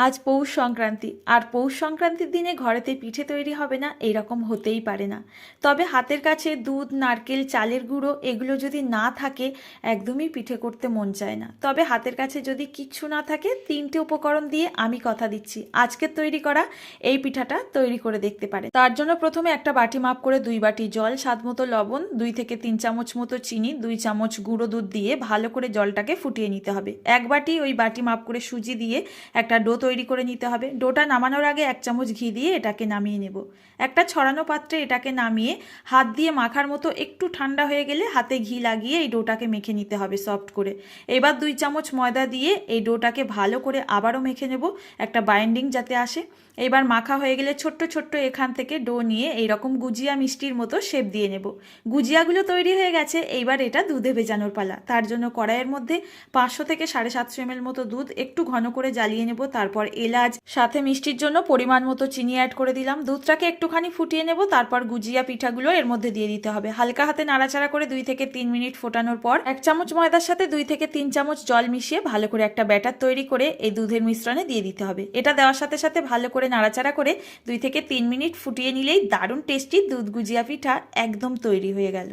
আজ পৌষ সংক্রান্তি, আর পৌষ সংক্রান্তির দিনে ঘরেতে পিঠে তৈরি হবে না এরকম হতেই পারে না। তবে হাতের কাছে দুধ, নারকেল, চালের গুঁড়ো এগুলো যদি না থাকে একদমই পিঠে করতে মন চায় না। তবে হাতের কাছে যদি কিচ্ছু না থাকে, তিনটে উপকরণ দিয়ে আমি কথা দিচ্ছি আজকের তৈরি করা এই পিঠাটা তৈরি করে দেখতে পারে। তার জন্য প্রথমে একটা বাটি মাপ করে 2 বাটি জল, স্বাদ মতো লবণ, 2 থেকে 3 চামচ মতো চিনি, 2 চামচ গুঁড়ো দুধ দিয়ে ভালো করে জলটাকে ফুটিয়ে নিতে হবে। এক বাটি ওই বাটি মাপ করে সুজি দিয়ে একটা ডো তৈরি করে নিতে হবে। ডোটা নামানোর আগে 1 চামচ ঘি দিয়ে এটাকে নামিয়ে নেব। একটা ছড়ানো পাত্রে এটাকে নামিয়ে হাত দিয়ে মাখার মতো একটু ঠান্ডা হয়ে গেলে হাতে ঘি লাগিয়ে এই ডোটাকে মেখে নিতে হবে সফট করে। এবার 2 চামচ ময়দা দিয়ে এই ডোটাকে ভালো করে আবারও মেখে নেব, একটা বাইন্ডিং যাতে আসে। এবার মাখা হয়ে গেলে ছোট্ট ছোট্ট এখান থেকে ডো নিয়ে এইরকম গুজিয়া মিষ্টির মতো শেপ দিয়ে নেব। গুজিয়াগুলো তৈরি হয়ে গেছে, এইবার এটা দুধে ভেজানোর পালা। তার জন্য কড়াইয়ের মধ্যে 500 থেকে 750 ml মতো দুধ একটু ঘন করে জ্বালিয়ে নেব। তারপর এলাচ, সাথে মিষ্টির জন্য পরিমাণ মতো চিনি অ্যাড করে দিলাম। দুধটাকে একটুখানি ফুটিয়ে নেব, তারপর গুজিয়া পিঠাগুলো এর মধ্যে দিয়ে দিতে হবে। হালকা হাতে নাড়াচাড়া করে 2 থেকে 3 মিনিট ফোটানোর পর 1 চামচ ময়দার সাথে 2 থেকে 3 চামচ জল মিশিয়ে ভালো করে একটা ব্যাটার তৈরি করে এই দুধের মিশ্রণে দিয়ে দিতে হবে। এটা দেওয়ার সাথে সাথে ভালো করে নাড়াচাড়া করে 2 থেকে 3 মিনিট ফুটিয়ে নিলেই দারুণ টেস্টি দুধ গুজিয়া পিঠা একদম তৈরি হয়ে গেল।